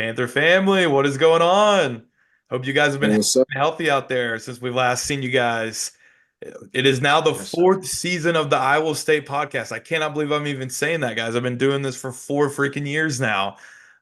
Panther family, what is going on? Hope you guys have Hey, been what's up? healthy out there since we've last seen you guys. It is now the Yes, sir. fourth season of the Iowa State podcast. I cannot believe I'm even saying that, guys. I've been doing this for 4 freaking years now.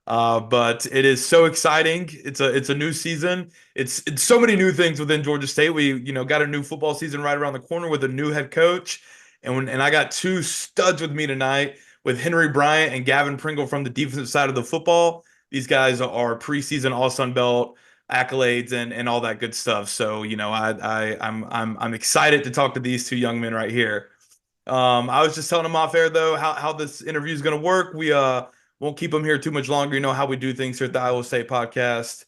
But it is so exciting. It's a new season. It's so many new things within Georgia State. We got a new football season right around the corner with a new head coach, and I got two studs with me tonight with Henry Bryant and Gavin Pringle from the defensive side of the football. These guys are preseason All Sun Belt accolades and all that good stuff. So I'm excited to talk to these two young men right here. I was just telling them off air though how this interview is going to work. We won't keep them here too much longer. You know how we do things here at the Iowa State podcast.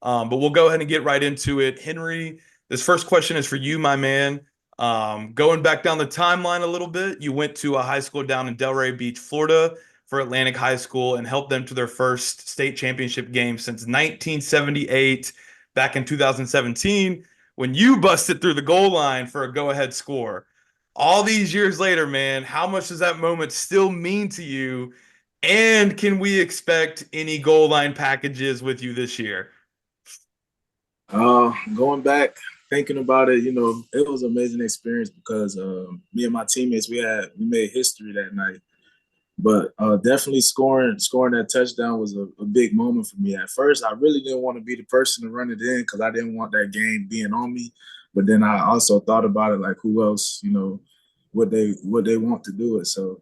But we'll go ahead and get right into it. Henry, this first question is for you, my man. Going back down the timeline a little bit, you went to a high school down in Delray Beach, Florida for Atlantic High School and helped them to their first state championship game since 1978 back in 2017 when you busted through the goal line for a go-ahead score. All these years later, man, how much does that moment still mean to you? And can we expect any goal line packages with you this year? Going back, thinking about it, it was an amazing experience because me and my teammates we made history that night. But definitely scoring that touchdown was a big moment for me. At first, I really didn't want to be the person to run it in because I didn't want that game being on me. But then I also thought about it like who else, would they want to do it. So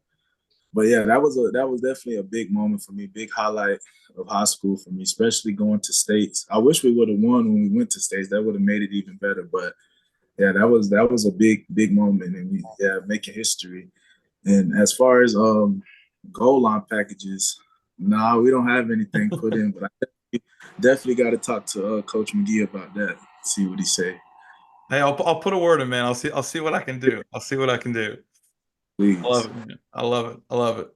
but yeah, that was definitely a big moment for me, big highlight of high school for me, especially going to states. I wish we would have won when we went to states. That would have made it even better. But yeah, that was a big moment, and making history. And as far as goal line packages, nah, we don't have anything put in, but I definitely got to talk to Coach McGee about that. See what he say. Hey, I'll put a word in, man. I'll see what I can do. I'll see what I can do. I love Please. it, man. I love it. I love it.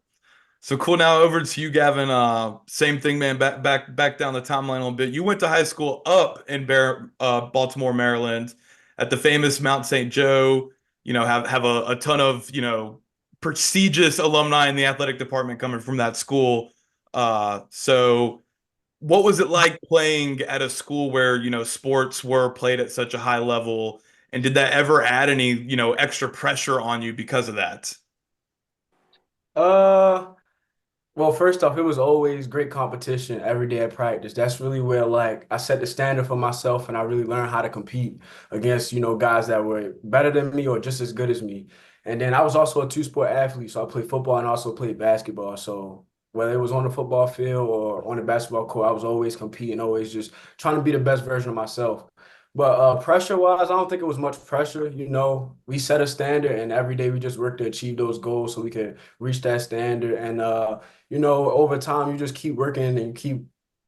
So cool. Now over to you, Gavin. Same thing, man. Back down the timeline a little bit. You went to high school up in Baltimore, Maryland, at the famous Mount St. Joe. Have a ton of prestigious alumni in the athletic department coming from that school. So what was it like playing at a school where sports were played at such a high level, and did that ever add any extra pressure on you because of that? Uh, well, first off, it was always great competition every day at practice. That's really where like I set the standard for myself and I really learned how to compete against, guys that were better than me or just as good as me. And then I was also a two-sport athlete, so I played football and also played basketball. So whether it was on the football field or on the basketball court, I was always competing, always just trying to be the best version of myself. But pressure-wise, I don't think it was much pressure. We set a standard and every day we just work to achieve those goals so we could reach that standard. And over time, you just keep working and you keep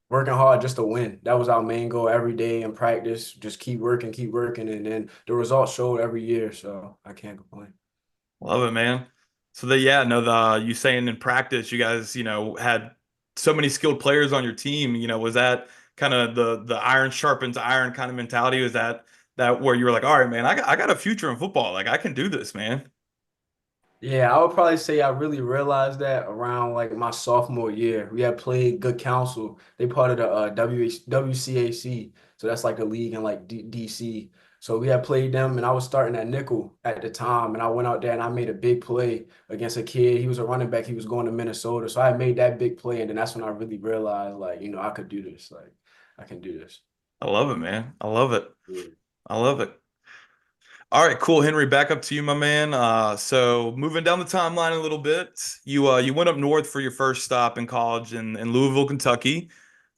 working hard just to win. That was our main goal every day in practice. Just keep working, and then the results showed every year. So I can't complain. Love it, man. So yeah, no, you saying in practice, you guys, had so many skilled players on your team. Was that kind of the iron sharpens iron kind of mentality? Was that where you were like, all right, man, I got a future in football. Like I can do this, man. Yeah, I would probably say I really realized that around like my sophomore year. We had played Good Counsel. They part of the WCAC. So that's like a league in like DC. So we had played them and I was starting at nickel at the time. And I went out there and I made a big play against a kid. He was a running back. He was going to Minnesota. So I made that big play. And then that's when I really realized like, I could do this. Like I can do this. I love it, man. I love it. Yeah. I love it. All right, cool, Henry. Back up to you, my man. So moving down the timeline a little bit, you went up north for your first stop in college in Louisville, Kentucky.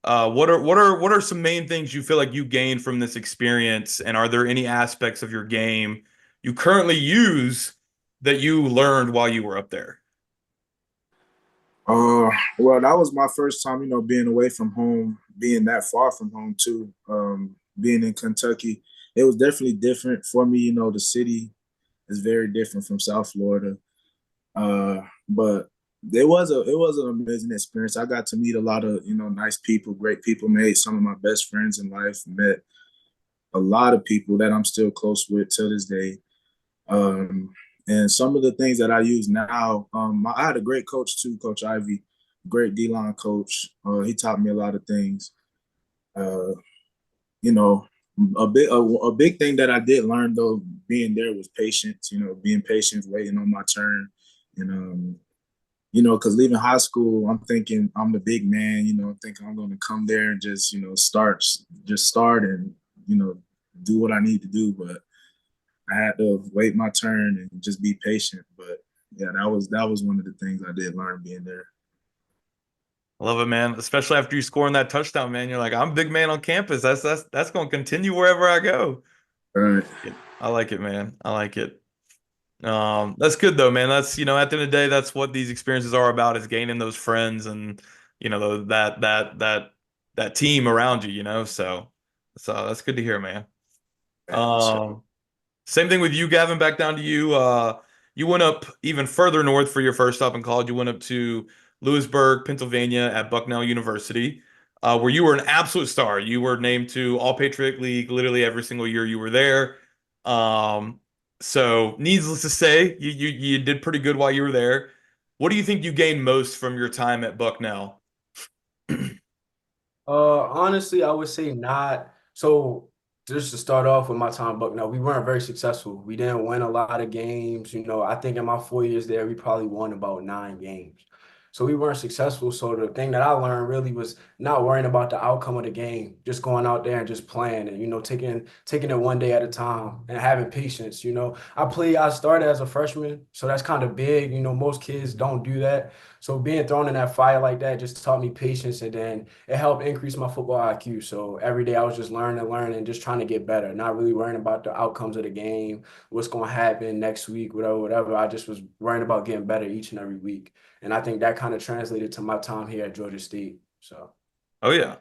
What are some main things you feel like you gained from this experience, and are there any aspects of your game you currently use that you learned while you were up there? Uh, well, that was my first time, being away from home, being that far from home too. Being in Kentucky, it was definitely different for me. The city is very different from South Florida. But it was an amazing experience. I got to meet a lot of nice people, great people. Made some of my best friends in life. Met a lot of people that I'm still close with till this day. Um, and some of the things that I use now, I had a great coach too, Coach Ivy. great D-line coach. He taught me a lot of things. Uh, you know, a big thing that I did learn though being there was patience. You know, being patient, waiting on my turn, and because leaving high school, I'm thinking I'm the big man. You know, I'm thinking I'm going to come there and just start and you know do what I need to do. But I had to wait my turn and just be patient. But yeah, that was one of the things I did learn being there. I love it, man. Especially after you scoring that touchdown, man. You're like, I'm big man on campus. That's going to continue wherever I go. All right. I like it, man. I like it. That's good though, man. That's, at the end of the day, that's what these experiences are about is gaining those friends and, that team around you, so that's good to hear, man. For sure. Um, Same thing with you, Gavin, back down to you. You went up even further north for your first stop in college. You went up to Lewisburg, Pennsylvania at Bucknell University, where you were an absolute star. You were named to All Patriot League literally every single year you were there. Um, so needless to say, you did pretty good while you were there. What do you think you gained most from your time at Bucknell? Honestly, I would say not. So just to start off with my time, Bucknell, we weren't very successful. We didn't win a lot of games. I think in my 4 years there, we probably won about 9 games. So we weren't successful. So the thing that I learned really was not worrying about the outcome of the game, just going out there and just playing and taking it one day at a time and having patience. I started as a freshman, so that's kind of big. Most kids don't do that. So being thrown in that fire like that just taught me patience, and then it helped increase my football IQ. So every day I was just learning, just trying to get better, not really worrying about the outcomes of the game, what's going to happen next week, whatever, whatever. I just was worrying about getting better each and every week. And I think that kind of translated to my time here at Georgia State. So. Oh yeah.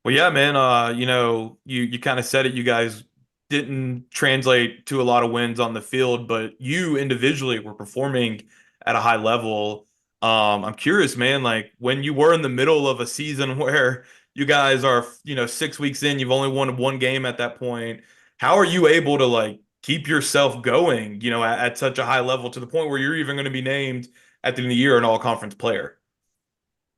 Well, yeah, man. You kind of said it. You guys didn't translate to a lot of wins on the field, but you individually were performing at a high level. I'm curious, man. Like when you were in the middle of a season where you guys are, 6 weeks in, you've only won one game at that point. How are you able to like keep yourself going, at such a high level to the point where you're even going to be named at the end of the year an all-conference player?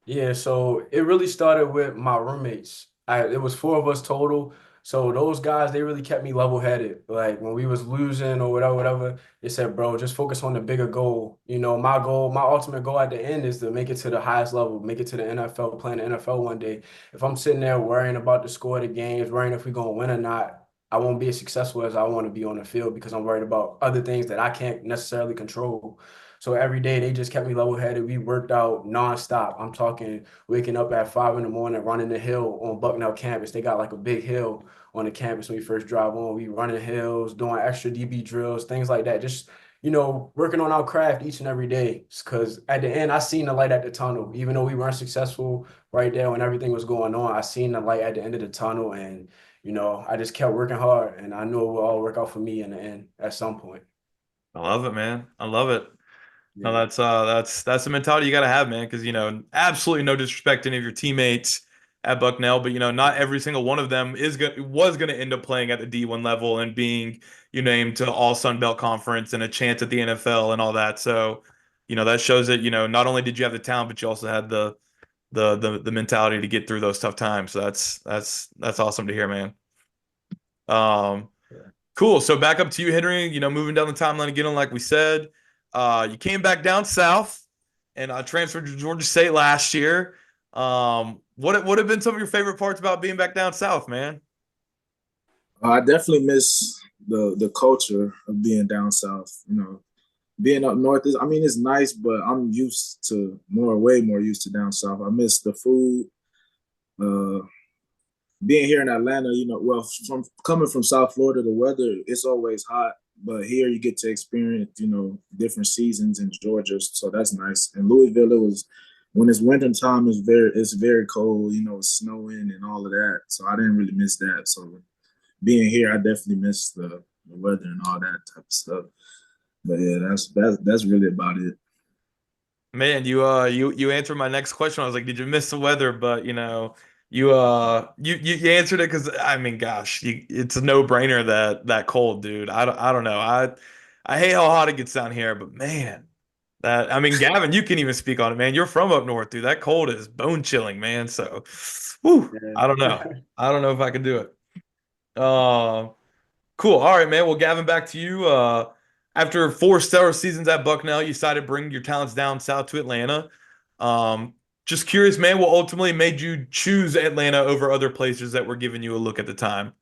Yeah, so it really started with my roommates. It was four of us total. So those guys, they really kept me level-headed. Like when we was losing or whatever, whatever, they said, bro, just focus on the bigger goal. My goal, my ultimate goal at the end is to make it to the highest level, make it to the NFL, play in the NFL one day. If I'm sitting there worrying about the score of the games, worrying if we're gonna win or not, I won't be as successful as I want to be on the field because I'm worried about other things that I can't necessarily control. So every day they just kept me level headed. We worked out nonstop. I'm talking waking up at 5 in the morning, running the hill on Bucknell campus. They got like a big hill on the campus when we first drive on. We running hills, doing extra DB drills, things like that. Just working on our craft each and every day. Because at the end, I seen the light at the tunnel. Even though we weren't successful right there when everything was going on, I seen the light at the end of the tunnel, and I just kept working hard, and I knew it would all work out for me in the end at some point. I love it, man. I love it. No, Yeah. that's the mentality you got to have, man. Because absolutely no disrespect to any of your teammates at Bucknell, but not every single one of them was gonna end up playing at the D1 level and being named to All Sun Belt Conference and a chance at the NFL and all that. So, that shows that not only did you have the talent, but you also had the mentality to get through those tough times. So that's awesome to hear, man. Um, Cool. So back up to you, Henry. Moving down the timeline again, like we said, you came back down south and transferred to Georgia State last year. What have been some of your favorite parts about being back down south, man? I definitely miss the culture of being down south. Being up north is, I mean, it's nice, but I'm used to way more used to down south. I miss the food. Uh, Being here in Atlanta, well, from coming from South Florida, the weather it's always hot, but here you get to experience, different seasons in Georgia, so that's nice. And Louisville, it was when it's winter time, it's very cold, it's snowing and all of that. So I didn't really miss that. So being here, I definitely miss the weather and all that type of stuff. But yeah, that's really about it. Man, you answered my next question. I was like, did you miss the weather? But you answered it because I mean, gosh, it's a no-brainer that cold, dude. I don't know. I hate how hot it gets down here, but man. That I mean, Gavin, you can even speak on it, man. You're from up north, dude. That cold is bone chilling, man. So, whew, I don't know. Yeah. I don't know if I can do it. Uh, cool. All right, man. Well, Gavin, back to you. After four stellar seasons at Bucknell, you decided to bring your talents down south to Atlanta. Um, just curious, man, what ultimately made you choose Atlanta over other places that were giving you a look at the time?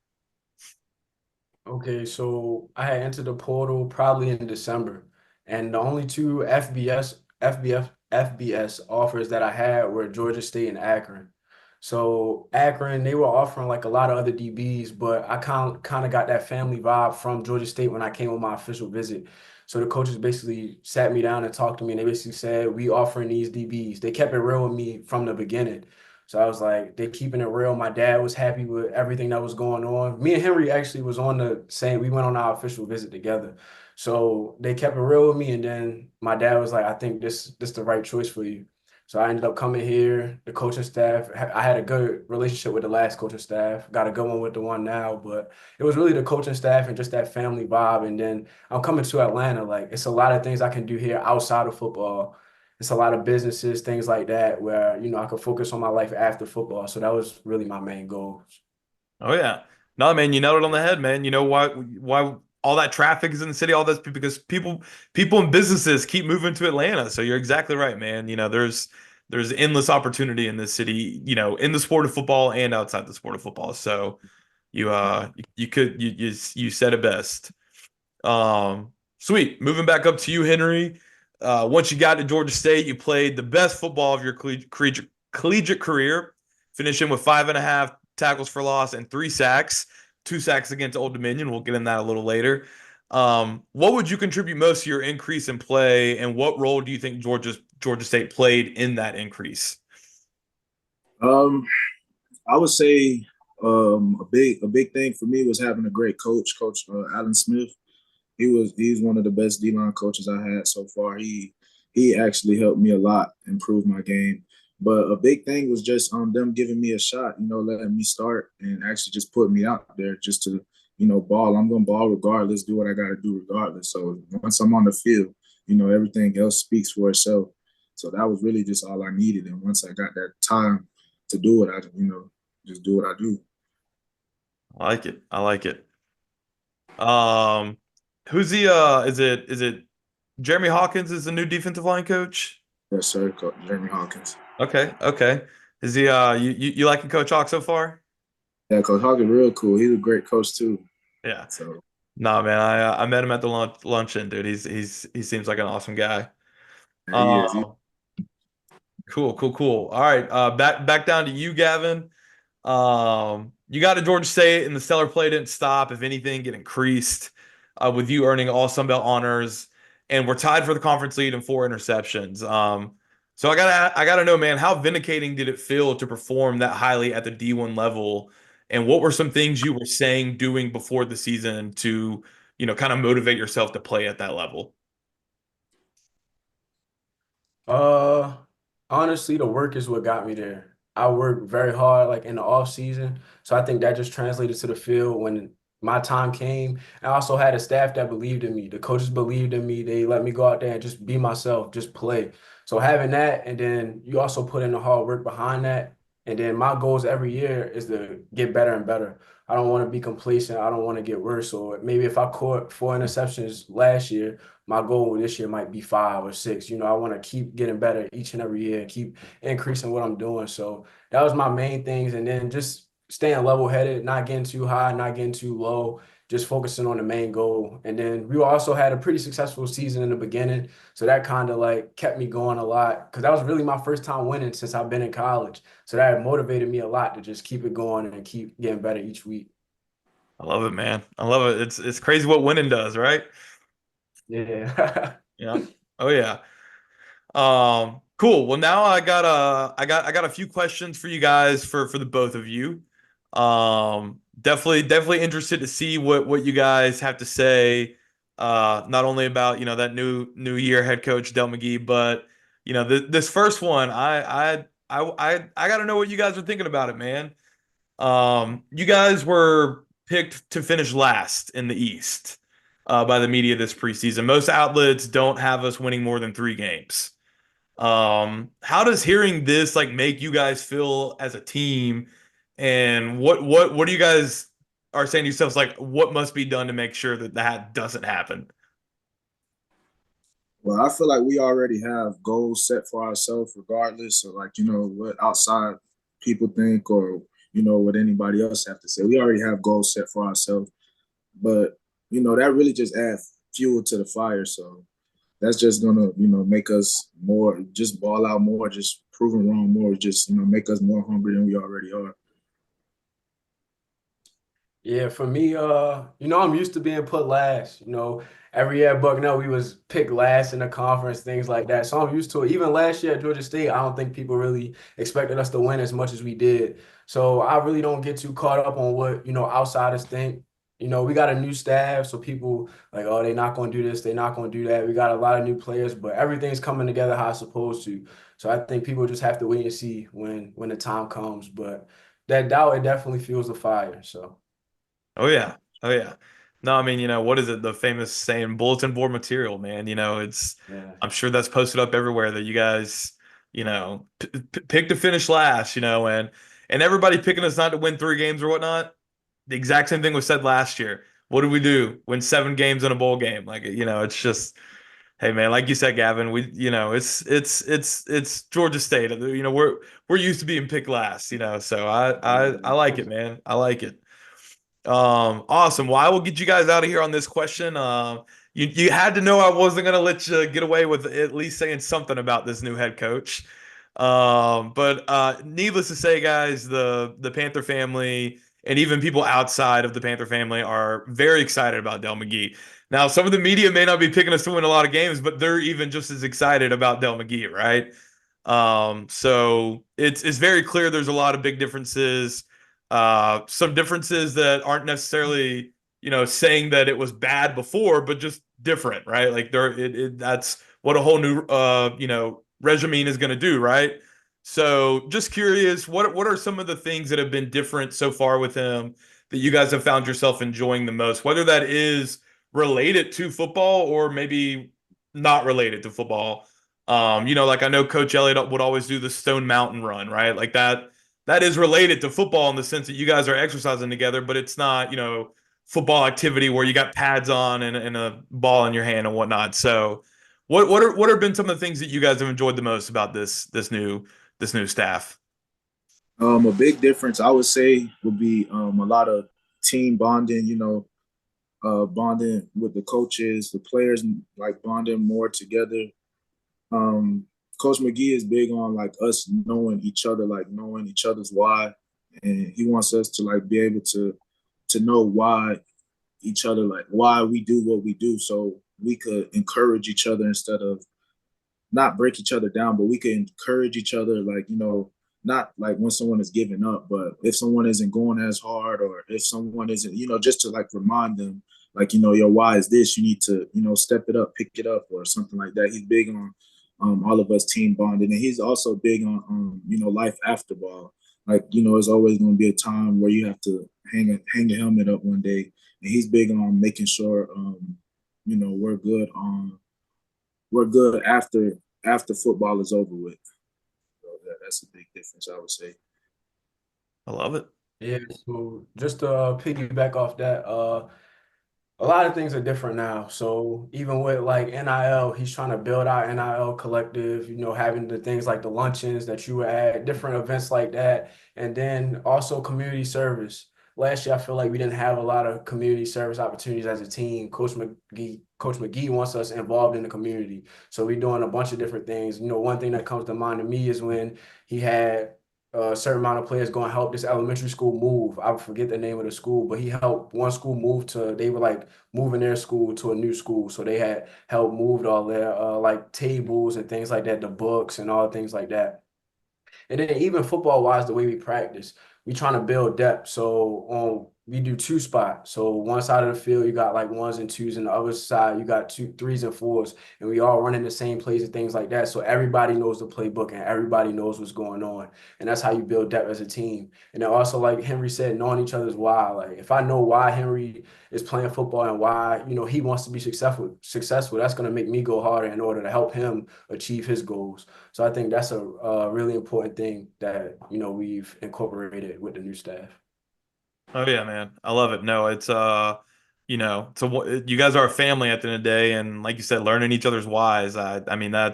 Okay, so I had entered the portal probably in December, and the only two FBS offers that I had were Georgia State and Akron. So Akron, they were offering like a lot of other DBs, but I kind of got that family vibe from Georgia State when I came on my official visit. So the coaches basically sat me down and talked to me, and they basically said, "We offering these DBs." They kept it real with me from the beginning. So I was like, they keeping it real. My dad was happy with everything that was going on. Me and Henry actually was on the same, we went on our official visit together. So they kept it real with me. And then my dad was like, I think this the right choice for you. So I ended up coming here, the coaching staff. I had a good relationship with the last coaching staff, got a good one with the one now, but it was really the coaching staff and just that family vibe. And then I'm coming to Atlanta. Like it's a lot of things I can do here outside of football. It's a lot of businesses, things like that, where I could focus on my life after football. So that was really my main goal. Oh yeah. No, man, you nailed it on the head, man. You know why all that traffic is in the city, all this because people and businesses keep moving to Atlanta. So you're exactly right, man. There's endless opportunity in this city, in the sport of football and outside the sport of football. So you said it best. Sweet. Moving back up to you, Henry. Once you got to Georgia State, you played the best football of your collegiate career, finishing with 5.5 tackles for loss and 3 sacks, 2 sacks against Old Dominion. We'll get in that a little later. What would you contribute most to your increase in play, and what role do you think Georgia State played in that increase? Um, I would say a big thing for me was having a great coach, Coach Alan Smith. He's one of the best D-line coaches I had so far. He actually helped me a lot improve my game. But a big thing was just them giving me a shot, letting me start and actually just putting me out there just to, ball. I'm gonna ball regardless, do what I gotta do regardless. So once I'm on the field, everything else speaks for itself. So that was really just all I needed. And once I got that time to do it, I just do what I do. I like it. I like it. Um, who's the is it Jeremy Hawkins is the new defensive line coach? Yes, sir, Coach Jeremy Hawkins. Okay, okay. Is he you liking Coach Hawk so far? Yeah, Coach Hawkins real cool. He's a great coach too. Yeah. So Nah, man, I met him at the luncheon, dude. He seems like an awesome guy. yeah, he is. Um, cool, cool, cool. All right, back down to you, Gavin. You got to Georgia State, and the stellar play didn't stop. If anything, it increased with you earning all Sun Belt honors, and we're tied for the conference lead in 4 interceptions. So I gotta know, man, how vindicating did it feel to perform that highly at the D1 level, and what were some things you were saying, doing before the season to, kind of motivate yourself to play at that level? Uh, Honestly, the work is what got me there. I worked very hard, like in the off season. So I think that just translated to the field when my time came. I also had a staff that believed in me. The coaches believed in me. They let me go out there and just be myself, just play. So having that, and then you also put in the hard work behind that. And then my goals every year is to get better and better. I don't want to be complacent. I don't want to get worse. Or maybe if I caught 4 interceptions last year, my goal this year might be 5 or 6. I want to keep getting better each and every year, keep increasing what I'm doing. So that was my main things. And then just staying level headed, not getting too high, not getting too low, just focusing on the main goal. And then we also had a pretty successful season in the beginning. So that kind of like kept me going a lot because that was really my first time winning since I've been in college. So that motivated me a lot to just keep it going and keep getting better each week. I love it, man. I love it. It's crazy what winning does, right? Yeah. Yeah. Oh yeah. Cool. Well, now I got a few questions for you guys for the both of you. Definitely interested to see what you guys have to say. Not only about that new year head coach Del McGee, but this first one, I got to know what you guys are thinking about it, man. You guys were picked to finish last in the East. by the media this preseason. Most outlets don't have us winning more than 3 games. How does hearing this like make you guys feel as a team? And what do you guys are saying to yourselves like what must be done to make sure that that doesn't happen? Well, I feel like we already have goals set for ourselves, regardless of like what outside people think or what anybody else have to say. We already have goals set for ourselves, but that really just adds fuel to the fire. So that's just gonna make us more, just ball out more, just proving wrong more, just make us more hungry than we already are. Yeah, for me, I'm used to being put last. Every year at Bucknell, we was picked last in the conference, things like that. So I'm used to it. Even last year at Georgia State, I don't think people really expected us to win as much as we did. So I really don't get too caught up on what, outsiders think. We got a new staff, so people like, oh, they're not going to do this, they're not going to do that. We got a lot of new players, but everything's coming together how it's supposed to. So I think people just have to wait and see when the time comes. But that doubt, it definitely fuels the fire. So. Oh yeah. Oh yeah. No, I mean, what is it? The famous saying, bulletin board material, man. It's Yeah. I'm sure that's posted up everywhere that you guys, pick to finish last, and everybody picking us not to win 3 games or whatnot. The exact same thing was said last year. What did we do? Win 7 games in a bowl game. Like, it's just, hey man, like you said, Gavin, it's Georgia State. We're used to being picked last, so I like it, man. I like it. Awesome. Well, I will get you guys out of here on this question. You had to know I wasn't gonna let you get away with at least saying something about this new head coach. But needless to say, guys, the Panther family and even people outside of the Panther family are very excited about Del McGee. Now, some of the media may not be picking us to win a lot of games, but they're even just as excited about Del McGee, right? So it's very clear there's a lot of big differences. Some differences that aren't necessarily, saying that it was bad before, but just different, right? Like that's what a whole new, regime is going to do, right? So just curious, what are some of the things that have been different so far with him that you guys have found yourself enjoying the most, whether that is related to football or maybe not related to football? Like I know Coach Elliott would always do the Stone Mountain run, right? Like that is related to football in the sense that you guys are exercising together, but it's not, football activity where you got pads on and a ball in your hand and whatnot. So what have been some of the things that you guys have enjoyed the most about this new staff? A big difference I would say would be a lot of team bonding. Bonding with the coaches, the players, like bonding more together. Um, Coach McGee is big on like us knowing each other, like knowing each other's why, and he wants us to like be able to know why each other, like why we do what we do, so we could encourage each other instead of not break each other down, but we can encourage each other, like, not like when someone is giving up, but if someone isn't going as hard or if someone isn't, just to like remind them, like, your why is this, you need to, step it up, pick it up, or something like that. He's big on all of us team bonding. And he's also big on, life after ball. Like, there's always going to be a time where you have to hang a helmet up one day. And he's big on making sure, we're good on we're good after football is over with. So that's a big difference, I would say. I love it. Yeah, so just to piggyback off that, a lot of things are different now. So even with like NIL, he's trying to build our NIL collective, having the things like the luncheons that you were at, different events like that, and then also community service. Last year, I feel like we didn't have a lot of community service opportunities as a team. Coach McGee wants us involved in the community. So we're doing a bunch of different things. One thing that comes to mind to me is when he had a certain amount of players going to help this elementary school move. I forget the name of the school, but he helped one school move they were like moving their school to a new school. So they had helped moved all their like tables and things like that, the books and all things like that. And then even football wise, the way we practice, we trying to build depth. So on we do two spots. So one side of the field, you got like ones and twos, and the other side, you got two, threes and fours, and we all running the same plays and things like that. So everybody knows the playbook and everybody knows what's going on, and that's how you build depth as a team. And then also, like Henry said, knowing each other's why. Like if I know why Henry is playing football and why he wants to be successful, that's going to make me go harder in order to help him achieve his goals. So I think that's a really important thing that we've incorporated with the new staff. Oh yeah, man. I love it. No, it's you guys are a family at the end of the day, and like you said, learning each other's whys. I mean I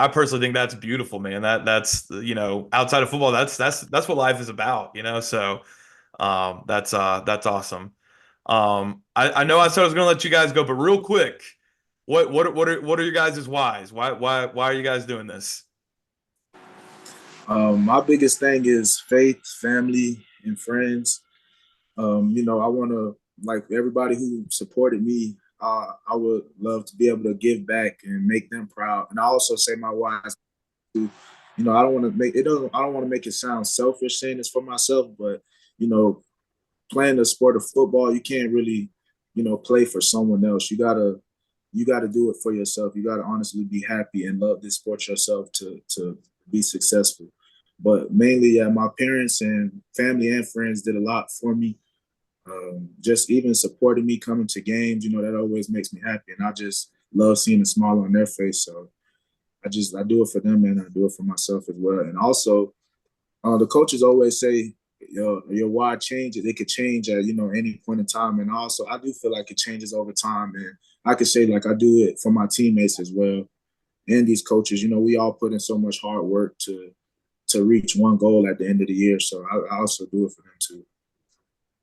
personally think that's beautiful, man. That's outside of football, that's what life is about, So that's awesome. I know I said I was gonna let you guys go, but real quick, what are your guys' whys? Why are you guys doing this? My biggest thing is faith, family, and friends. I want to, like everybody who supported me, I would love to be able to give back and make them proud. And I also say my wise too. I don't want to make it doesn't. I don't want to make it sound selfish saying this for myself, but you know, playing the sport of football, you can't really, play for someone else. You gotta do it for yourself. You gotta honestly be happy and love this sport yourself to be successful. But mainly, yeah, my parents and family and friends did a lot for me. Just even supporting me coming to games, that always makes me happy, and I just love seeing a smile on their face. So I do it for them and I do it for myself as well. And also, the coaches always say your why changes. It could change at any point in time, and also I do feel like it changes over time. And I could say like I do it for my teammates as well and these coaches. We all put in so much hard work to reach one goal at the end of the year. So I also do it for them too.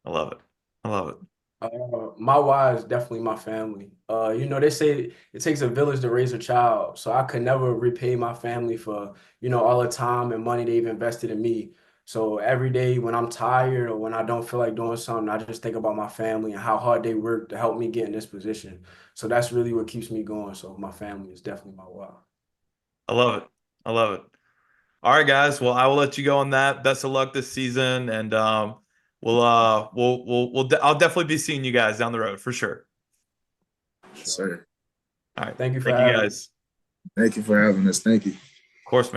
I love it. I love it. My why is definitely my family. They say it takes a village to raise a child, so I could never repay my family for, all the time and money they've invested in me. So every day when I'm tired or when I don't feel like doing something, I just think about my family and how hard they work to help me get in this position. So that's really what keeps me going. So my family is definitely my why. I love it. I love it. All right, guys. Well, I will let you go on that. Best of luck this season, and I'll definitely be seeing you guys down the road for sure. Yes, Sure. sir. All right. Thank you for Thank you, having me. guys. Thank you for having us. Thank you. Of course, man.